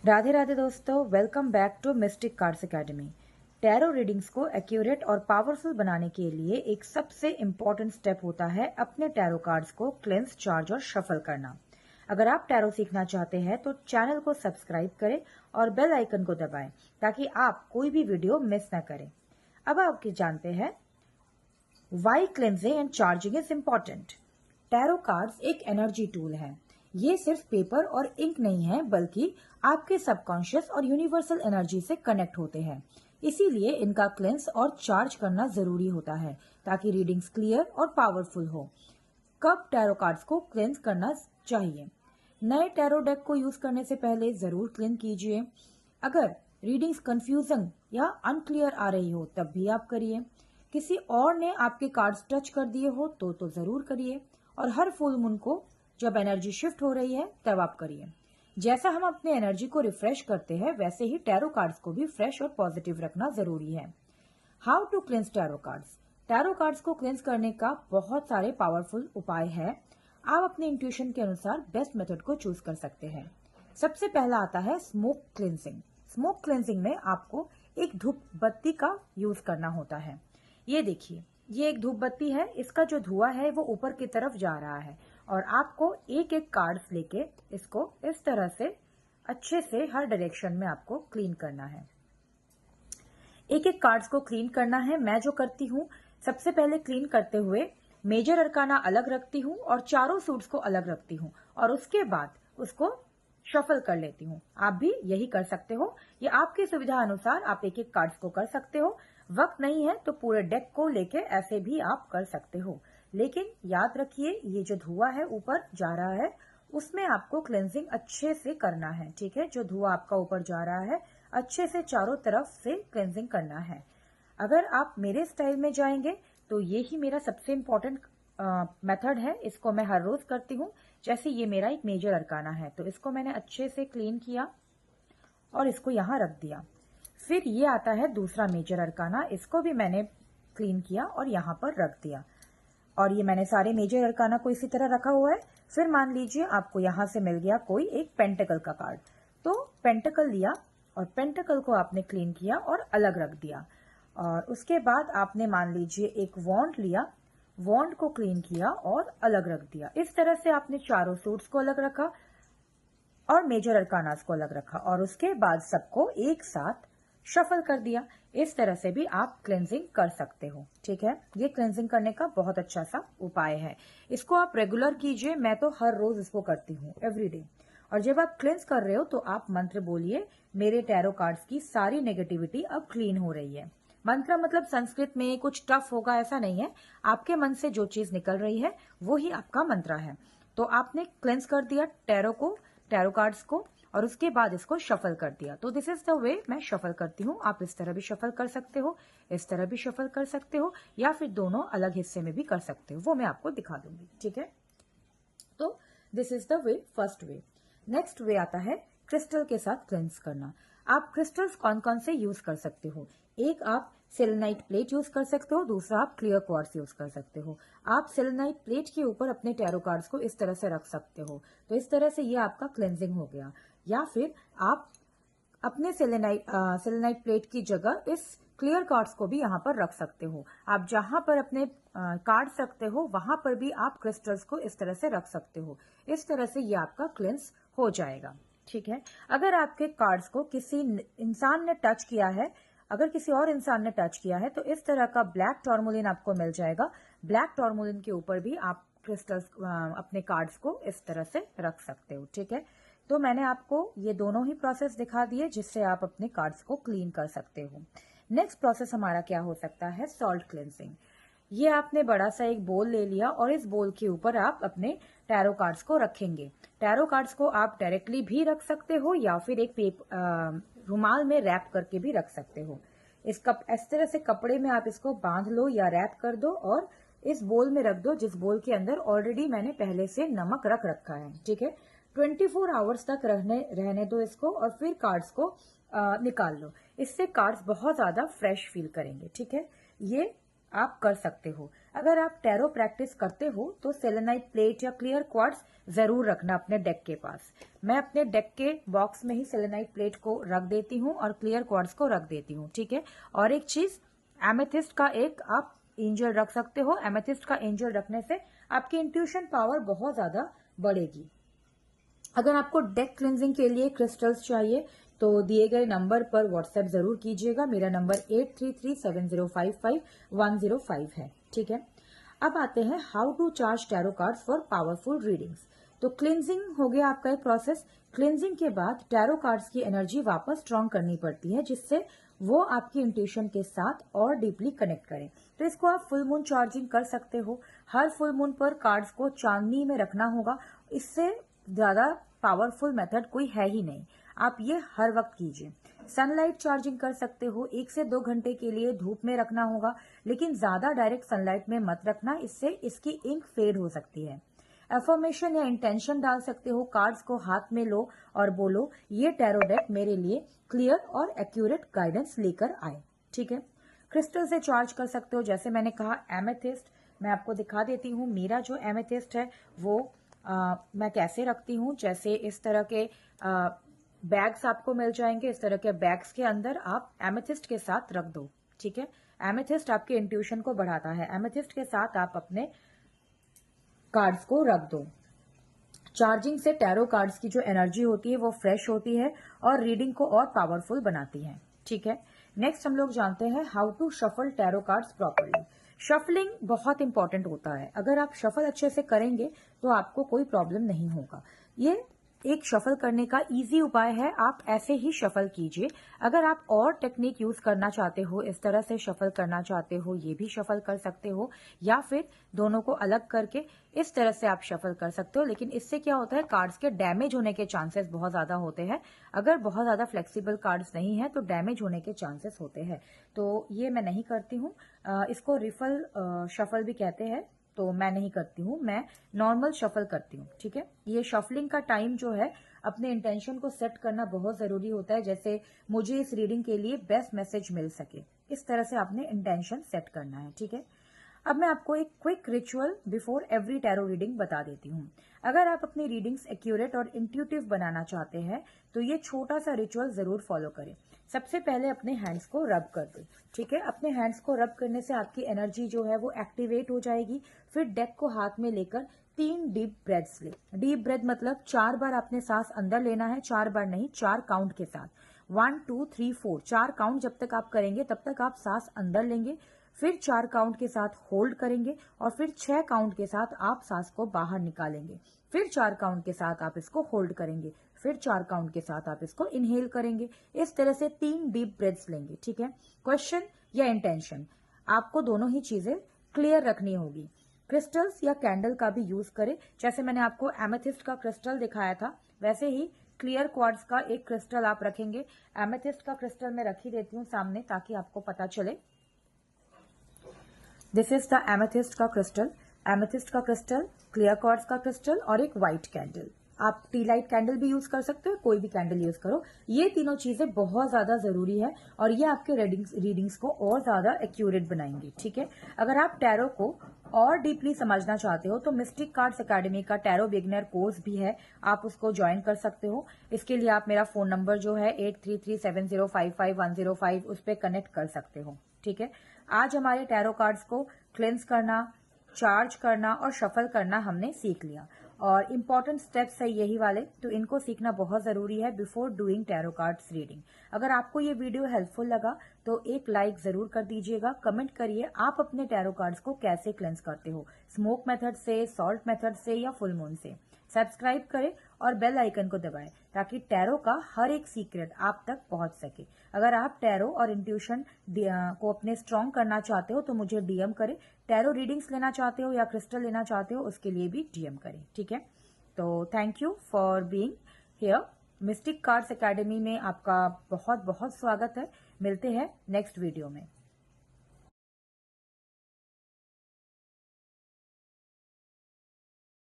राधे राधे दोस्तों, welcome back to mystic cards academy. Tarot readings को accurate और पावरफुल बनाने के लिए एक सबसे इम्पोर्टेंट स्टेप होता है अपने टैरो कार्ड्स को क्लेंस, चार्ज और शफल करना। अगर आप टैरो सीखना चाहते हैं तो चैनल को सब्सक्राइब करें और बेल आइकन को दबाएं ताकि आप कोई भी वीडियो मिस न करें। अब आप जानते हैं why cleansing and charging is important. Tarot cards एक एनर्जी टूल है। ये सिर्फ पेपर और इंक नहीं है, बल्कि आपके सबकॉन्शियस और यूनिवर्सल एनर्जी से कनेक्ट होते हैं। इसीलिए इनका क्लेंस और चार्ज करना जरूरी होता है ताकि रीडिंग्स क्लियर और पावरफुल हो। कब टैरो कार्ड्स को क्लेंस करना चाहिए? नए टैरो डेक को यूज करने से पहले जरूर क्लीन कीजिए। अगर रीडिंग्स कंफ्यूजन या अनक्लियर आ रही हो तब भी आप करिए। किसी और ने आपके कार्ड्स टच कर दिए हो तो जरूर करिए। और हर फुल मून को जब एनर्जी शिफ्ट हो रही है तब आप करिए। जैसा हम अपने एनर्जी को रिफ्रेश करते हैं वैसे ही टैरो कार्ड्स को भी फ्रेश और पॉजिटिव रखना जरूरी है। How to cleanse tarot cards? Tarot cards को क्लेंस करने का बहुत सारे पावरफुल उपाय है। आप अपने इंट्यूशन के अनुसार बेस्ट मेथड को चूज कर सकते हैं। सबसे पहला आता है स्मोक क्लेंसिंग। स्मोक क्लेंसिंग में आपको एक धूप बत्ती का यूज करना होता है। ये देखिए, ये एक धूप बत्ती है। इसका जो धुआं है वो ऊपर की तरफ जा रहा है और आपको एक एक कार्ड्स लेके इसको इस तरह से अच्छे से हर डायरेक्शन में आपको क्लीन करना है। एक एक कार्ड्स को क्लीन करना है। मैं जो करती हूँ, सबसे पहले क्लीन करते हुए मेजर अरकाना अलग रखती हूँ और चारों सूट्स को अलग रखती हूँ और उसके बाद उसको शफल कर लेती हूँ। आप भी यही कर सकते हो। ये आपकी सुविधा अनुसार आप एक एक कार्ड्स को कर सकते हो। वक्त नहीं है तो पूरे डेक को लेके ऐसे भी आप कर सकते हो। लेकिन याद रखिए, ये जो धुआं है ऊपर जा रहा है उसमें आपको क्लेंजिंग अच्छे से करना है। ठीक है, जो धुआं आपका ऊपर जा रहा है अच्छे से चारों तरफ से क्लेंजिंग करना है। अगर आप मेरे स्टाइल में जाएंगे तो ये ही मेरा सबसे इम्पोर्टेंट मेथड है। इसको मैं हर रोज करती हूँ। जैसे ये मेरा एक मेजर अरकाना है तो इसको मैंने अच्छे से क्लीन किया और इसको यहाँ रख दिया। फिर ये आता है दूसरा मेजर अरकाना, इसको भी मैंने क्लीन किया और यहाँ पर रख दिया। और ये मैंने सारे मेजर अरकाना को इसी तरह रखा हुआ है। फिर मान लीजिए आपको यहां से मिल गया कोई एक पेंटिकल का कार्ड, तो पेंटिकल लिया और पेंटिकल को आपने क्लीन किया और अलग रख दिया। और उसके बाद आपने मान लीजिए एक वॉन्ड लिया, वॉन्ड को क्लीन किया और अलग रख दिया। इस तरह से आपने चारों सूट्स को अलग रखा और मेजर अरकानास को अलग रखा और उसके बाद सबको एक साथ शफल कर दिया। इस तरह से भी आप क्लेंजिंग कर सकते हो। ठीक है, ये क्लेंजिंग करने का बहुत अच्छा सा उपाय है। इसको आप रेगुलर कीजिए। मैं तो हर रोज इसको करती हूँ, एवरीडे। और जब आप क्लेंस कर रहे हो तो आप मंत्र बोलिए, मेरे टैरो कार्ड्स की सारी नेगेटिविटी अब क्लीन हो रही है। मंत्र मतलब संस्कृत में कुछ टफ होगा ऐसा नहीं है। आपके मन से जो चीज निकल रही है वो ही आपका मंत्र है। तो आपने क्लेंस कर दिया टैरो कार्ड्स को और उसके बाद इसको शफल कर दिया। तो दिस इज द वे मैं शफल करती हूँ। आप इस तरह भी शफल कर सकते हो, इस तरह भी शफल कर सकते हो, या फिर दोनों अलग हिस्से में भी कर सकते हो। वो मैं आपको दिखा दूंगी। ठीक है, तो this is the way, first way. Next way आता है क्रिस्टल के साथ क्लेंस करना। आप क्रिस्टल्स कौन कौन से यूज कर सकते हो? एक आप सेलेनाइट प्लेट यूज कर सकते हो, दूसरा आप क्लियर क्वार्ट्ज यूज कर सकते हो। आप सेलेनाइट प्लेट के ऊपर अपने टैरो कार्ड्स को इस तरह से रख सकते हो, तो इस तरह से ये आपका क्लेंजिंग हो गया। या फिर आप अपने सेलेनाइट प्लेट की जगह इस क्लियर कार्ड्स को भी यहाँ पर रख सकते हो। आप जहां पर अपने कार्ड्स रखते हो वहां पर भी आप क्रिस्टल्स को इस तरह से रख सकते हो। इस तरह से ये आपका क्लेंस हो जाएगा। ठीक है, अगर आपके कार्ड्स को किसी इंसान ने टच किया है, अगर किसी और इंसान ने टच किया है, तो इस तरह का ब्लैक टॉर्मोलिन आपको मिल जाएगा। ब्लैक टॉर्मोलिन के ऊपर भी आप क्रिस्टल्स अपने कार्ड्स को इस तरह से रख सकते हो। ठीक है, तो मैंने आपको ये दोनों ही प्रोसेस दिखा दिए जिससे आप अपने कार्ड्स को क्लीन कर सकते हो। नेक्स्ट प्रोसेस हमारा क्या हो सकता है? Salt cleansing. ये आपने बड़ा सा एक बोल ले लिया और इस बोल के ऊपर आप अपने टैरो कार्ड्स को रखेंगे। टैरो कार्ड्स को आप डायरेक्टली भी रख सकते हो या फिर एक रुमाल में रैप करके भी रख सकते हो। इस तरह से कपड़े में आप इसको बांध लो या रैप कर दो और इस बोल में रख दो, जिस बोल के अंदर ऑलरेडी मैंने पहले से नमक रख रखा है। ठीक है, 24 आवर्स तक रहने दो इसको और फिर कार्ड्स को निकाल लो। इससे कार्ड्स बहुत ज्यादा फ्रेश फील करेंगे। ठीक है, ये आप कर सकते हो। अगर आप टैरो प्रैक्टिस करते हो तो सेलेनाइट प्लेट या क्लियर क्वार्ट्ज जरूर रखना अपने डेक के पास। मैं अपने डेक के बॉक्स में ही सेलेनाइट प्लेट को रख देती हूँ और क्लियर क्वार्ट्ज को रख देती हूँ, ठीक है। और एक चीज, एमेथिस्ट का एक आप एंजल रख सकते हो। एमेथिस्ट का एंजल रखने से आपकी इंट्यूशन पावर बहुत ज्यादा बढ़ेगी। अगर आपको डेक क्लिनजिंग के लिए क्रिस्टल्स चाहिए तो दिए गए नंबर पर व्हाट्सएप जरूर कीजिएगा। मेरा नंबर 8337055105 है, ठीक है। अब आते हैं how to charge tarot cards for powerful readings. तो क्लिनजिंग हो गया आपका एक प्रोसेस। क्लिनजिंग के बाद टैरो कार्ड्स की एनर्जी वापस स्ट्रॉन्ग करनी पड़ती है, जिससे वो आपकी इंट्यूशन के साथ और डीपली कनेक्ट करें। तो इसको आप फुल मून चार्जिंग कर सकते हो। हर फुल मून पर कार्ड्स को चांदनी में रखना होगा। इससे ज्यादा पावरफुल मेथड कोई है ही नहीं। आप ये हर वक्त कीजिए। सनलाइट चार्जिंग कर सकते हो। 1 से 2 घंटे के लिए धूप में रखना होगा, लेकिन ज्यादा डायरेक्ट सनलाइट में मत रखना, इससे इसकी इंक फेड हो सकती है। अफर्मेशन या इंटेंशन डाल सकते हो। कार्ड्स को हाथ में लो और बोलो, ये टैरो डेक मेरे लिए क्लियर और एक्यूरेट गाइडेंस लेकर आए, ठीक है। क्रिस्टल से चार्ज कर सकते हो, जैसे मैंने कहा एमेथिस्ट। मैं आपको दिखा देती हूँ मेरा जो एमेथिस्ट है वो मैं कैसे रखती हूँ। जैसे इस तरह के बैग्स आपको मिल जाएंगे। इस तरह के बैग्स के अंदर आप एमेथिस्ट के साथ रख दो, ठीक है। एमेथिस्ट आपके इंट्यूशन को बढ़ाता है। एमेथिस्ट के साथ आप अपने कार्ड्स को रख दो। चार्जिंग से टैरो कार्ड्स की जो एनर्जी होती है वो फ्रेश होती है और रीडिंग को और पावरफुल बनाती है, ठीक है। नेक्स्ट हम लोग जानते हैं how to shuffle tarot cards properly. Shuffling बहुत इंपॉर्टेंट होता है। अगर आप शफल अच्छे से करेंगे तो आपको कोई प्रॉब्लम नहीं होगा। ये एक शफल करने का इजी उपाय है, आप ऐसे ही शफल कीजिए। अगर आप और टेक्निक यूज करना चाहते हो, इस तरह से शफल करना चाहते हो, ये भी शफल कर सकते हो, या फिर दोनों को अलग करके इस तरह से आप शफल कर सकते हो। लेकिन इससे क्या होता है, कार्ड्स के डैमेज होने के चांसेस बहुत ज्यादा होते हैं। अगर बहुत ज्यादा फ्लेक्सिबल कार्ड्स नहीं है तो डैमेज होने के चांसेस होते हैं। तो ये मैं नहीं करती हूँ। इसको रिफल शफल भी कहते हैं, तो मैं नहीं करती हूँ, मैं नॉर्मल शफल करती हूँ, ठीक है। ये शफलिंग का टाइम जो है, अपने इंटेंशन को सेट करना बहुत जरूरी होता है। जैसे मुझे इस रीडिंग के लिए बेस्ट मैसेज मिल सके, इस तरह से आपने इंटेंशन सेट करना है, ठीक है। अब मैं आपको एक quick ritual before every tarot reading बता देती हूँ। अगर आप अपनी रीडिंग्स एक्यूरेट और इंट्यूटिव बनाना चाहते हैं तो ये छोटा सा रिचुअल जरूर फॉलो करें। सबसे पहले अपने हैंड्स को रब कर दो, ठीक है। अपने हैंड्स को रब करने से आपकी एनर्जी जो है वो एक्टिवेट हो जाएगी। फिर डेक को हाथ में लेकर 3 डीप ब्रेथ्स ले। डीप ब्रेथ मतलब 4 बार आपने सांस अंदर लेना है, 4 बार नहीं, 4 काउंट के साथ। 1 2 3 4 4 काउंट जब तक आप करेंगे तब तक आप सांस अंदर लेंगे, फिर 4 काउंट के साथ होल्ड करेंगे और फिर 6 काउंट के साथ आप सांस को बाहर निकालेंगे। फिर 4 काउंट के साथ आप इसको होल्ड करेंगे, फिर 4 काउंट के साथ आप इसको इनहेल करेंगे। इस तरह से 3 डीप ब्रेथ्स लेंगे, ठीक है। क्वेश्चन या इंटेंशन, आपको दोनों ही चीजें क्लियर रखनी होगी। क्रिस्टल्स या कैंडल का भी यूज करें। जैसे मैंने आपको एमेथिस्ट का क्रिस्टल दिखाया था, वैसे ही क्लियर क्वार्ट्ज का एक क्रिस्टल आप रखेंगे। एमेथिस्ट का क्रिस्टल मैं रख ही देती हूँ सामने ताकि आपको पता चले। दिस इज द एमेथिस्ट का क्रिस्टल। एमेथिस्ट का क्रिस्टल, क्लियर क्वार्ट्ज का क्रिस्टल और एक व्हाइट कैंडल। आप टी लाइट कैंडल भी यूज कर सकते हो, कोई भी कैंडल यूज करो। ये तीनों चीजें बहुत ज्यादा जरूरी है और ये आपके रीडिंग्स को और ज्यादा एक्यूरेट बनाएंगे, ठीक है। अगर आप टैरो को और डीपली समझना चाहते हो तो मिस्टिक कार्ड्स एकेडमी का टैरो बिगिनर कोर्स भी है, आप उसको ज्वाइन कर सकते हो। इसके लिए आप मेरा फोन नंबर जो है 8337055105 उस पर कनेक्ट कर सकते हो, ठीक है। आज हमारे टैरो कार्ड्स को क्लेंस करना, चार्ज करना और शफल करना हमने सीख लिया और इम्पॉर्टेंट स्टेप्स है यही वाले, तो इनको सीखना बहुत जरूरी है before doing tarot cards reading. अगर आपको ये वीडियो हेल्पफुल लगा तो एक लाइक जरूर कर दीजिएगा। कमेंट करिए आप अपने टैरो कार्ड्स को कैसे क्लेंस करते हो, स्मोक मेथड से, सॉल्ट मेथड से या फुल मून से। सब्सक्राइब करें और बेल आइकन को दबाएं ताकि टैरो का हर एक सीक्रेट आप तक पहुंच सके। अगर आप टैरो और इंट्यूशन को अपने स्ट्रॉन्ग करना चाहते हो तो मुझे डीएम करें। टैरो रीडिंग्स लेना चाहते हो या क्रिस्टल लेना चाहते हो उसके लिए भी डीएम करें, ठीक है। तो thank you for being here. Mistake cards academy में आपका बहुत बहुत स्वागत है। मिलते हैं नेक्स्ट वीडियो में।